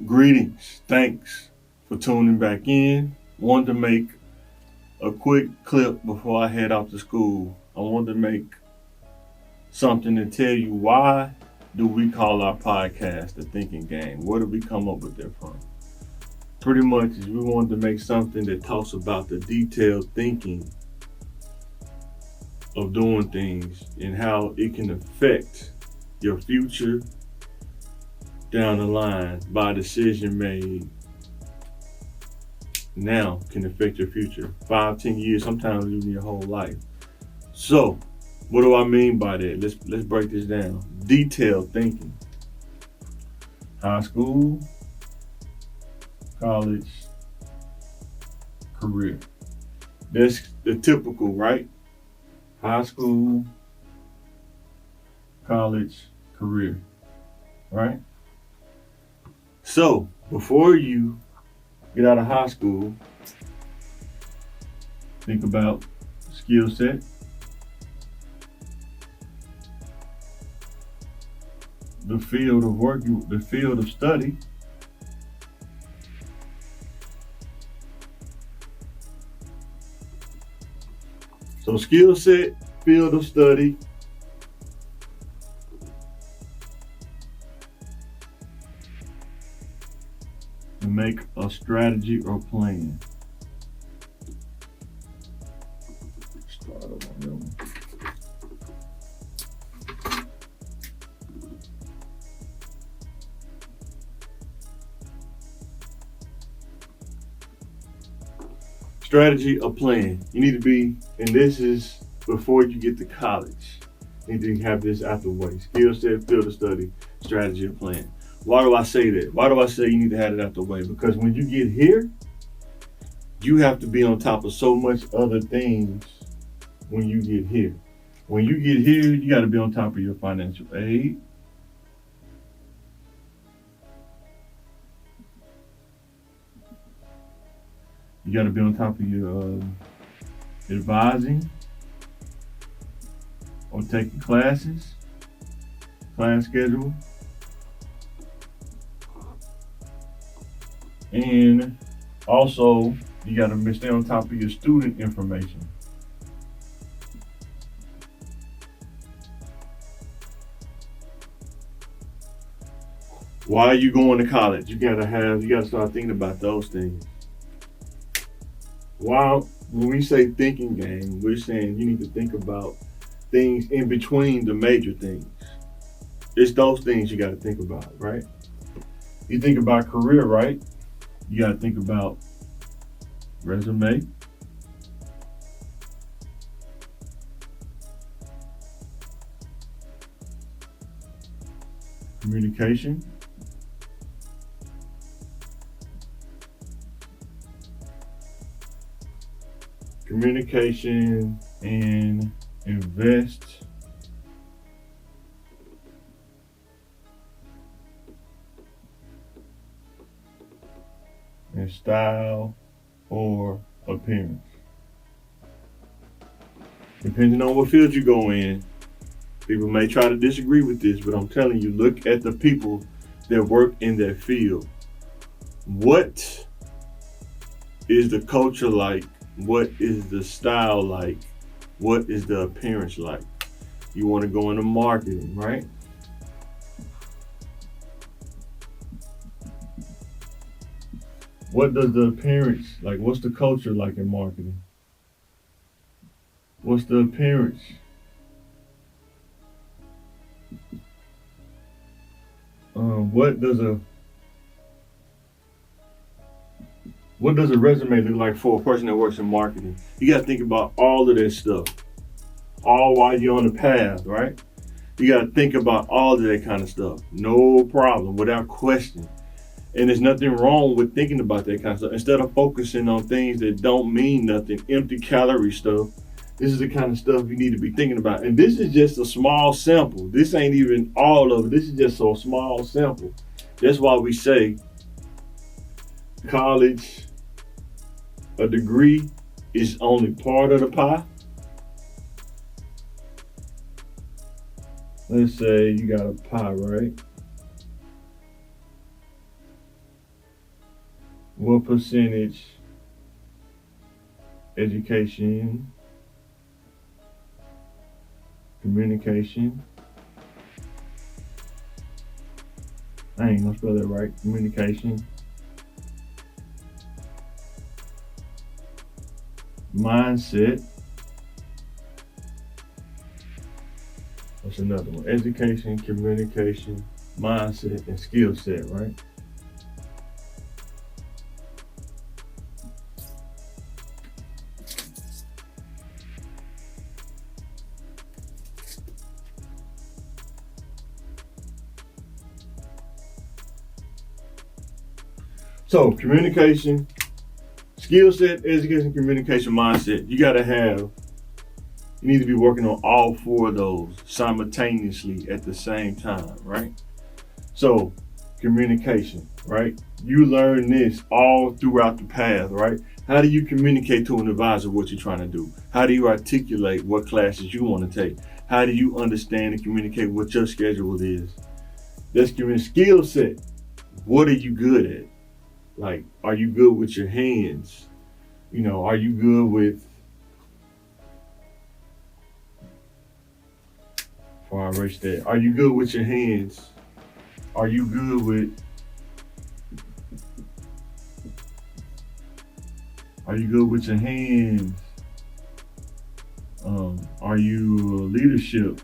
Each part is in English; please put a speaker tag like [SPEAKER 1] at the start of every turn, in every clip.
[SPEAKER 1] Greetings. Thanks for tuning back in. Wanted to make a quick clip before I head off to school. I wanted to make something to tell you why do we call our podcast the thinking game? Where did we come up with that from? Pretty much is we wanted to make something that talks about the detailed thinking of doing things and how it can affect your future down the line by a decision made now can affect your future 5, 10 years, sometimes even your whole life. So what do I mean by that? Let's break this down. Detailed thinking. High school, college, career. That's the typical, right? High school, college, career, right? So before you get out of high school, think about skill set, the field of work, the field of study, so skill set, field of study, and make a strategy or plan. Start on that one. Strategy or plan. You need to be, and this is before you get to college. You need to have this out the way. Skill set, field of study, strategy or plan. Why do I say that? Why do I say you need to have it out the way? Because when you get here, you have to be on top of so much other things when you get here. When you get here, you got to be on top of your financial aid. You got to be on top of your advising or taking classes, class schedule. And also, you got to stay on top of your student information. Why are you going to college? You gotta start thinking about those things. While when we say thinking game, we're saying you need to think about things in between the major things. It's those things you got to think about, right? You think about career, right? You got to think about resume, communication, and invest in style or appearance. Depending on what field you go in, people may try to disagree with this, but I'm telling you, look at the people that work in that field. What is the culture like? What is the style like? What is the appearance like? You want to go into marketing, right? What does the appearance like? What's the culture like in marketing? What's the appearance? What does a resume look like for a person that works in marketing? You got to think about all of this stuff, all while you're on the path, right? You got to think about all of that kind of stuff. No problem, without question. And there's nothing wrong with thinking about that kind of stuff. Instead of focusing on things that don't mean nothing, empty calorie stuff, this is the kind of stuff you need to be thinking about. And this is just a small sample. This ain't even all of it. This is just a small sample. That's why we say college, a degree is only part of the pie. Let's say you got a pie, right? what percentage education, communication, I ain't gonna spell that right, communication, mindset, what's another one? Education, communication, mindset, and skill set, right? So communication, skill set, education, communication, mindset. You need to be working on all four of those simultaneously at the same time, right? So communication, right? You learn this all throughout the path, right? How do you communicate to an advisor what you're trying to do? How do you articulate what classes you want to take? How do you understand and communicate what your schedule is? That's community skill set. What are you good at? Like, are you good with your hands? Are you good with, before I erase that, are you good with your hands? Are you good with, are you good with your hands? Are you leadership?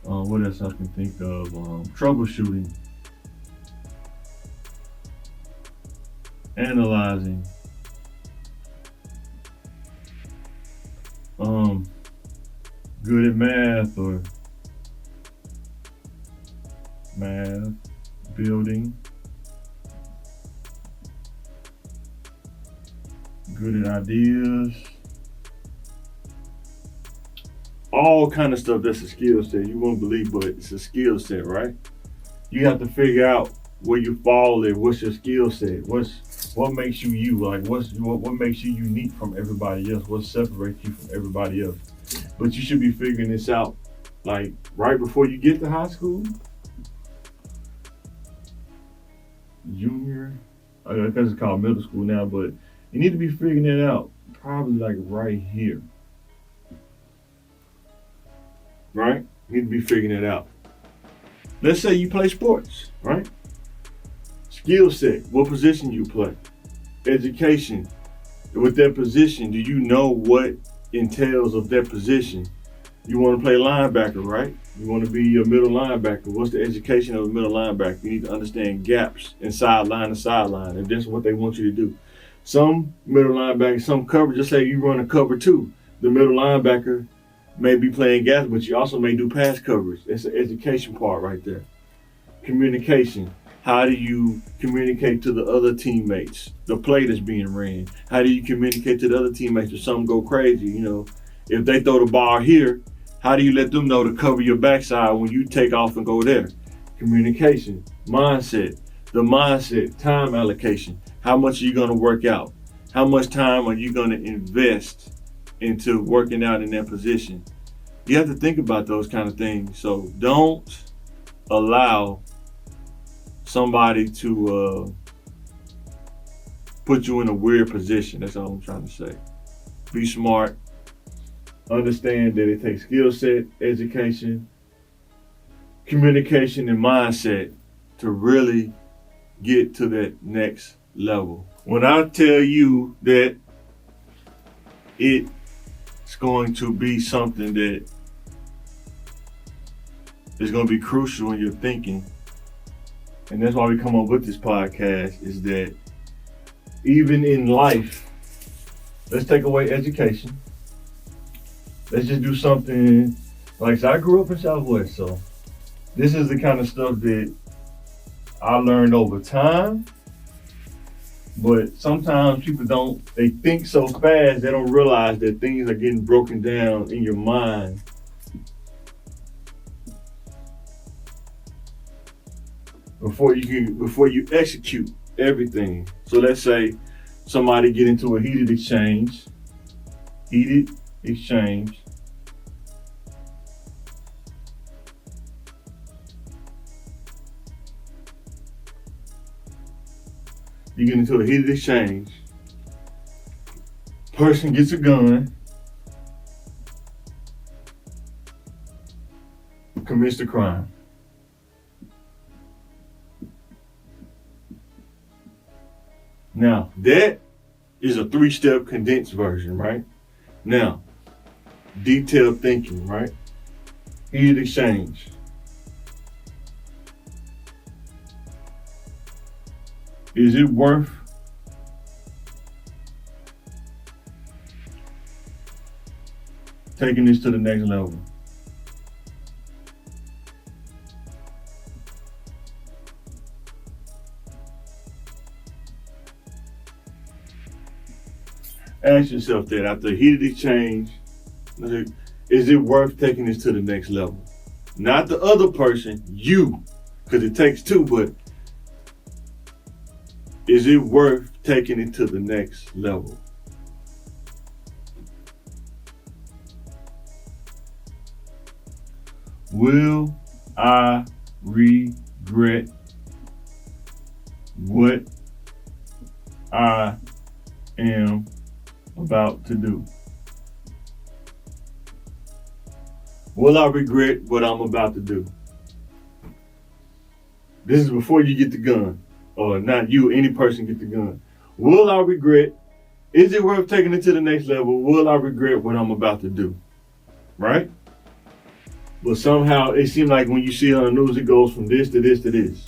[SPEAKER 1] What else I can think of? Troubleshooting, analyzing, good at math or math, building, good at ideas, all kind of stuff. That's a skill set. You won't believe, but it's a skill set, right? You have to figure out where you fall in. What's your skill set? What makes you? Like what makes you unique from everybody else? What separates you from everybody else? But you should be figuring this out like right before you get to high school, junior. I guess it's called middle school now, but you need to be figuring it out probably like right here, right? You need to be figuring it out. Let's say you play sports, right? Skill set, what position you play. Education, with that position, do you know what entails of that position? You want to play linebacker, right? You want to be a middle linebacker. What's the education of a middle linebacker? You need to understand gaps and sideline to sideline, and that's what they want you to do. Some middle linebackers, some coverage, just say you run a cover two. The middle linebacker may be playing gaps, but you also may do pass coverage. That's the education part right there. Communication. How do you communicate to the other teammates? The play that's being ran. How do you communicate to the other teammates if something go crazy? If they throw the ball here, how do you let them know to cover your backside when you take off and go there? Communication, mindset, the mindset, time allocation. How much are you going to work out? How much time are you going to invest into working out in that position? You have to think about those kind of things. So don't allow somebody to put you in a weird position. That's all I'm trying to say. Be smart. Understand that it takes skill set, education, communication, and mindset to really get to that next level. When I tell you that it's going to be something that is going to be crucial in your thinking, and that's why we come up with this podcast, is that even in life, let's take away education. Let's just do something like, so I grew up in Southwest, so this is the kind of stuff that I learned over time. But sometimes people they think so fast, they don't realize that things are getting broken down in your mind before you execute everything. So let's say somebody get into a heated exchange, You get into a heated exchange. Person gets a gun, commits the crime. Now, that is a 3-step condensed version, right? Now, detailed thinking, right? Heated exchange. Is it worth taking this to the next level? Ask yourself that after a heated exchange, is it worth taking this to the next level? Not the other person, you, because it takes two, but is it worth taking it to the next level? Will I regret what I am about to do? Will I regret what I'm about to do? This is before you get the gun. Or not you, any person get the gun. Will I regret? Is it worth taking it to the next level? Will I regret what I'm about to do? Right? But somehow it seems like when you see it on the news, it goes from this to this to this.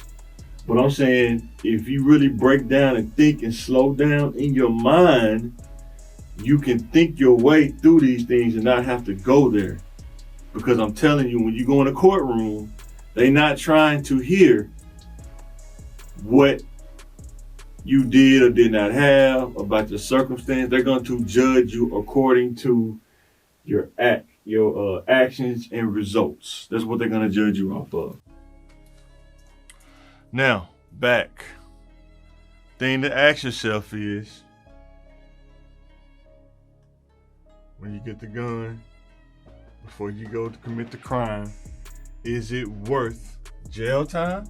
[SPEAKER 1] But I'm saying, if you really break down and think and slow down in your mind, you can think your way through these things and not have to go there. Because I'm telling you, when you go in a courtroom, they're not trying to hear what you did or did not have about your circumstance. They're going to judge you according to your actions and results. That's what they're going to judge you off of. Now, back. Thing to ask yourself is, when you get the gun, before you go to commit the crime, is it worth jail time?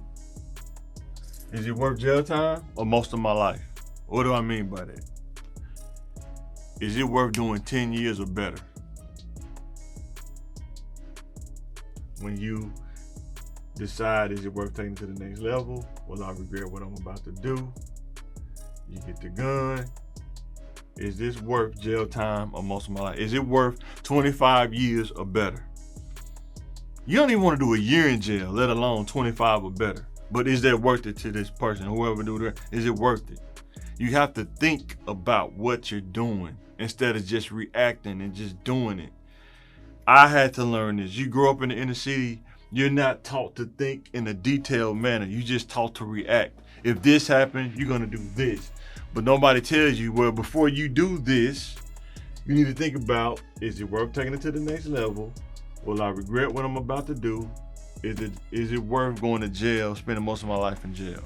[SPEAKER 1] Is it worth jail time or most of my life? What do I mean by that? Is it worth doing 10 years or better? When you decide, is it worth taking to the next level? Will I regret what I'm about to do? You get the gun. Is this worth jail time or most of my life? Is it worth 25 years or better? You don't even want to do a year in jail, let alone 25 or better. But is that worth it to this person? Whoever do that, is it worth it? You have to think about what you're doing instead of just reacting and just doing it. I had to learn this. You grow up in the inner city, you're not taught to think in a detailed manner. You just taught to react. If this happened, you're gonna do this. But nobody tells you, well, before you do this, you need to think about, is it worth taking it to the next level? Will I regret what I'm about to do? Is it worth going to jail, spending most of my life in jail?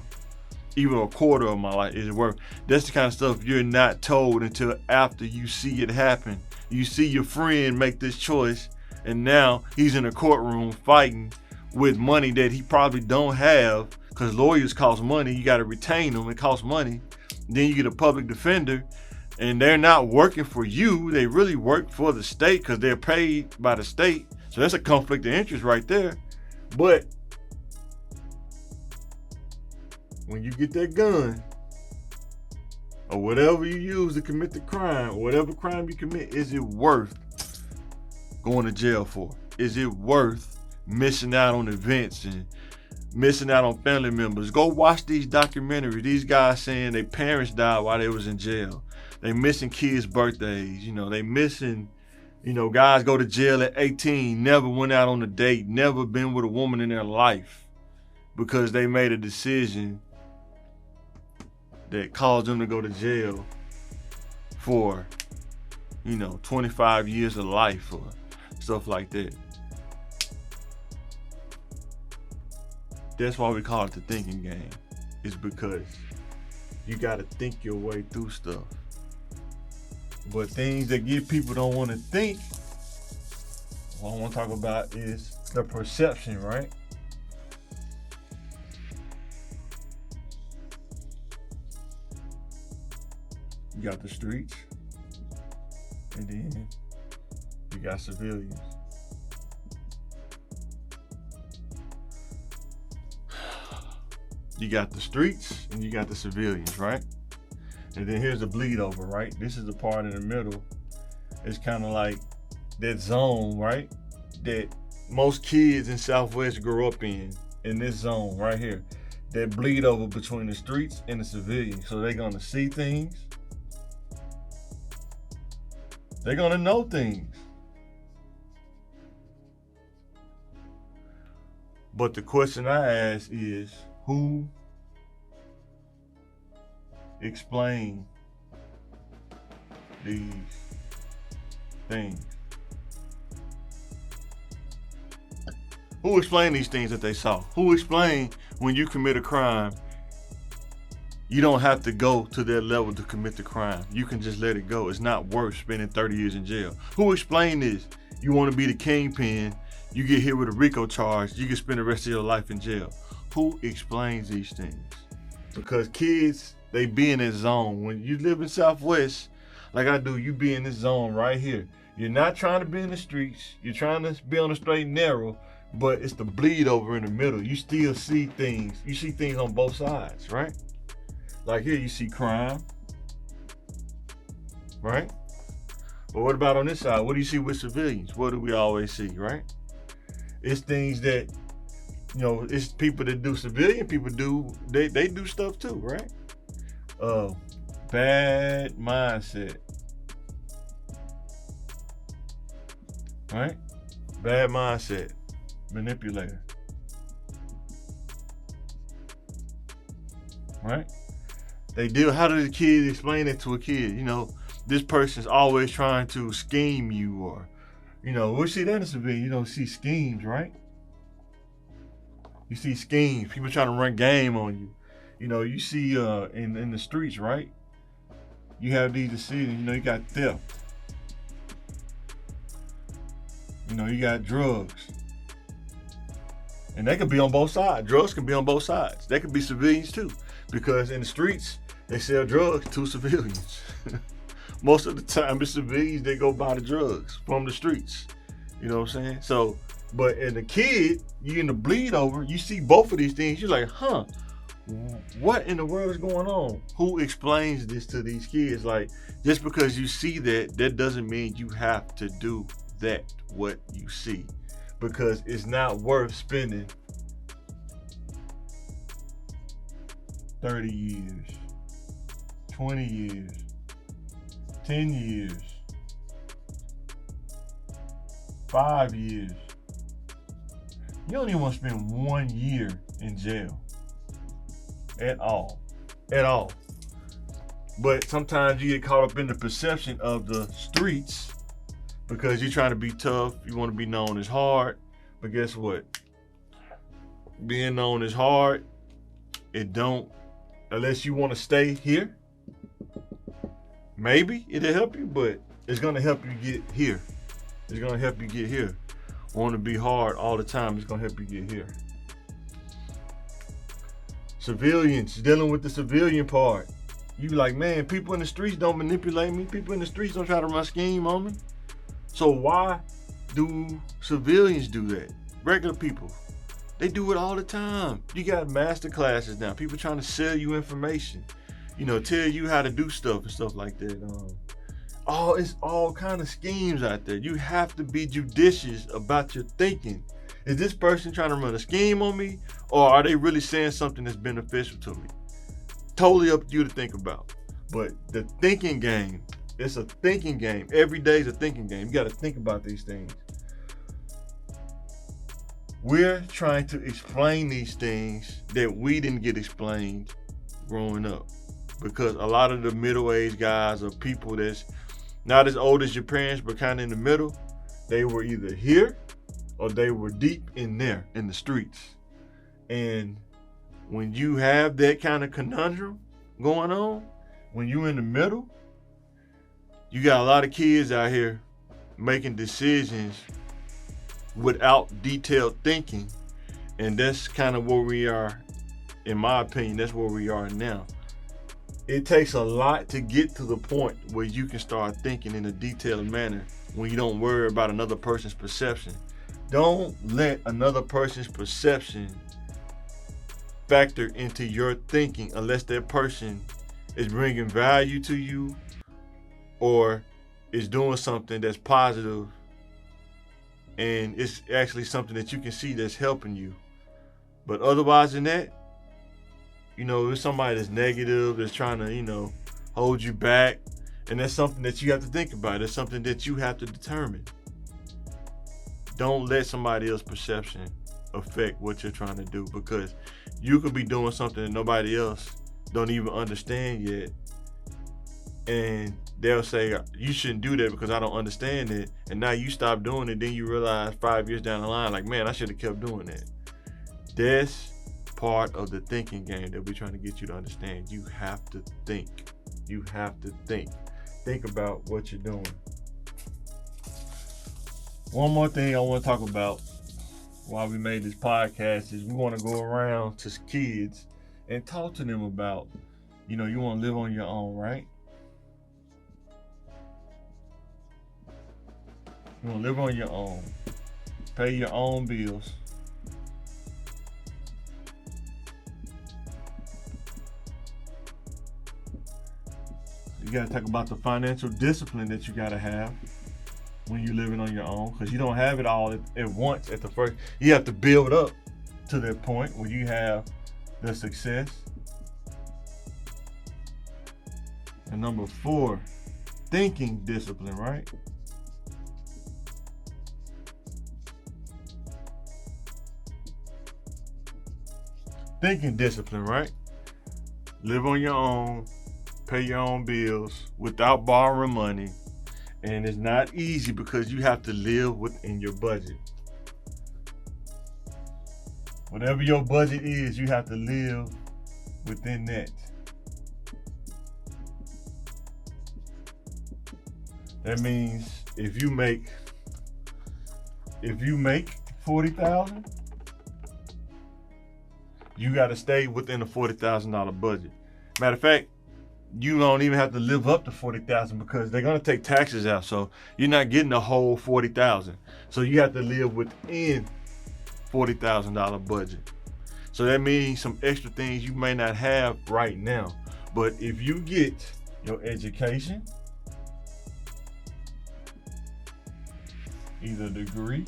[SPEAKER 1] Even a quarter of my life, is it worth? That's the kind of stuff you're not told until after you see it happen. You see your friend make this choice, and now he's in a courtroom fighting with money that he probably don't have, because lawyers cost money. You got to retain them. It costs money. Then you get a public defender, and they're not working for you. They really work for the state because they're paid by the state. So that's a conflict of interest right there. But when you get that gun or whatever you use to commit the crime, or whatever crime you commit, is it worth going to jail for? Is it worth missing out on events and missing out on family members? Go watch these documentaries. These guys saying their parents died while they was in jail. They missing kids' birthdays. They missing, guys go to jail at 18, never went out on a date, never been with a woman in their life because they made a decision that caused them to go to jail for, 25 years of life or stuff like that. That's why we call it the thinking game. It's because you got to think your way through stuff. But things that people don't want to think, what I want to talk about is the perception, right? You got the streets, and then you got civilians. You got the streets and you got the civilians, right? And then here's the bleed over, right? This is the part in the middle. It's kind of like that zone, right? That most kids in Southwest grow up in this zone right here. That bleed over between the streets and the civilians. So they're gonna see things. They're gonna know things. But the question I ask is, who explain these things? Who explain these things that they saw? Who explain when you commit a crime, you don't have to go to that level to commit the crime. You can just let it go. It's not worth spending 30 years in jail. Who explain this? You want to be the kingpin, you get hit with a RICO charge, you can spend the rest of your life in jail. Who explains these things? Because kids, they be in this zone. When you live in Southwest, like I do, you be in this zone right here. You're not trying to be in the streets. You're trying to be on the straight and narrow, but it's the bleed over in the middle. You still see things. You see things on both sides, right? Like here, you see crime, right? But what about on this side? What do you see with civilians? What do we always see, right? It's things that, you know, it's people that do, civilian people do, they do stuff too, right? Bad mindset, right? Bad mindset, manipulator, right? They do. How do the kids explain it to a kid? You know, this person's always trying to scheme you, or, you know, we see that in civilian. You don't see schemes, right? You see schemes, people trying to run game on you. You know, you see in the streets, right? You have these decisions. You know, you got theft. You know, you got drugs. And they could be on both sides. Drugs can be on both sides. They could be civilians too. Because in the streets, they sell drugs to civilians. Most of the time, it's civilians, they go buy the drugs from the streets. You know what I'm saying? So, but as a kid, you in the bleed over, you see both of these things, you're like, huh, what in the world is going on? Who explains this to these kids? Like, just because you see that, that doesn't mean you have to do that, what you see. Because it's not worth spending 30 years, 20 years, 10 years, 5 years. You don't even want to spend 1 year in jail at all. But sometimes you get caught up in the perception of the streets because you're trying to be tough. You want to be known as hard. But guess what? Being known as hard, it don't, unless you want to stay here. Maybe it'll help you, but it's going to help you get here. It's going to help you get here. Want to be hard all the time, it's going to help you get here. Civilians, dealing with the civilian part. You like, man, people in the streets don't manipulate me. People in the streets don't try to run scheme on me. So why do civilians do that? Regular people, they do it all the time. You got master classes now. People trying to sell you information, you know, tell you how to do stuff and stuff like that. It's all kind of schemes out there. You have to be judicious about your thinking. Is this person trying to run a scheme on me, or are they really saying something that's beneficial to me? Totally up to you to think about. But the thinking game, it's a thinking game. Every day is a thinking game. You got to think about these things. We're trying to explain these things that we didn't get explained growing up, because a lot of the middle-aged guys are people that's not as old as your parents, but kind of in the middle. They were either here or they were deep in there in the streets. And when you have that kind of conundrum going on, when you're in the middle, you got a lot of kids out here making decisions without detailed thinking. And that's kind of where we are, in my opinion, that's where we are now. It takes a lot to get to the point where you can start thinking in a detailed manner when you don't worry about another person's perception. Don't let another person's perception factor into your thinking unless that person is bringing value to you or is doing something that's positive and it's actually something that you can see that's helping you. But otherwise than that, if somebody that's negative, that's trying to, hold you back, and that's something that you have to think about. It's something that you have to determine. Don't let somebody else's perception affect what you're trying to do, because you could be doing something that nobody else don't even understand yet, and they'll say you shouldn't do that because I don't understand it, and now you stop doing it. Then you realize 5 years down the line, like, man, I should have kept doing that. That's part of the thinking game that we're trying to get you to understand. You have to think. You have to think about what you're doing. One more thing I want to talk about while we made this podcast is we want to go around to kids and talk to them about, you want to live on your own, right? You want to live on your own, pay your own bills. You got to talk about the financial discipline that you got to have when you're living on your own, because you don't have it all at once at the first. You have to build up to that point where you have the success. And number 4, thinking discipline, right? Thinking discipline, right? Live on your own, pay your own bills without borrowing money. And it's not easy because you have to live within your budget. Whatever your budget is, you have to live within that. That means if you make $40,000, you got to stay within a $40,000 budget. Matter of fact, you don't even have to live up to $40,000 because they're gonna take taxes out, so you're not getting the whole $40,000. So you have to live within $40,000 budget. So that means some extra things you may not have right now. But if you get your education, either a degree,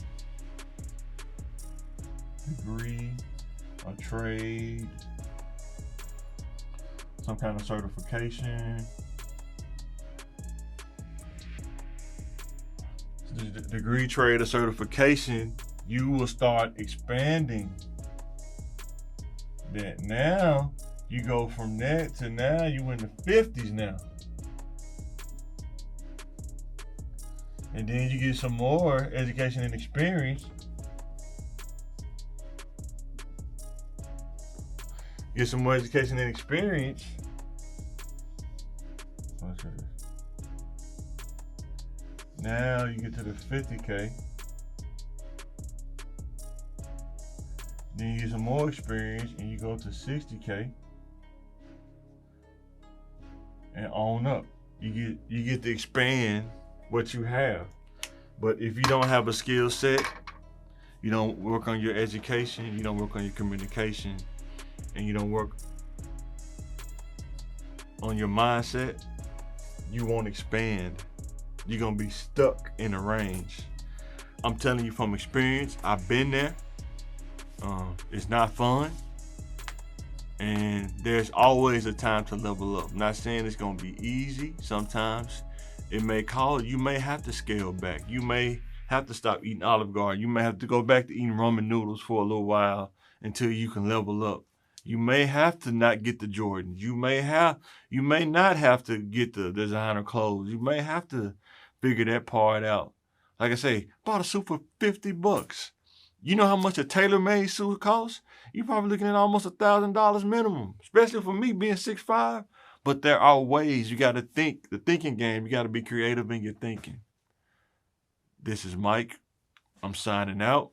[SPEAKER 1] a trade, some kind of certification, degree, trade, or certification, you will start expanding that. Now you go from that to now you in the 50s now. And then you get some more education and experience. Get some more education and experience. Now you get to the 50K. Then you get some more experience and you go to 60K. And on up. You get to expand what you have. But if you don't have a skill set, you don't work on your education, you don't work on your communication, and you don't work on your mindset, you won't expand. You're gonna be stuck in a range. I'm telling you from experience, I've been there. It's not fun. And there's always a time to level up. I'm not saying it's gonna be easy. Sometimes it may call, you may have to scale back. You may have to stop eating Olive Garden. You may have to go back to eating ramen noodles for a little while until you can level up. You may have to not get the Jordans. You may not have to get the designer clothes. You may have to figure that part out. Like I say, bought a suit for $50. You know how much a tailor-made suit costs? You're probably looking at almost $1,000 minimum, especially for me being 6'5". But there are ways. You got to think. The thinking game, you got to be creative in your thinking. This is Mike. I'm signing out.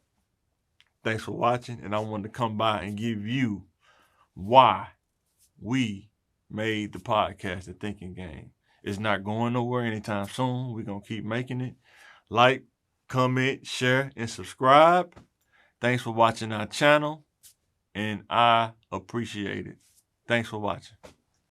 [SPEAKER 1] Thanks for watching. And I wanted to come by and give you why we made the podcast The Thinking Game. It's not going nowhere anytime soon. We're going to keep making it. Like, comment, share, and subscribe. Thanks for watching our channel, and I appreciate it. Thanks for watching.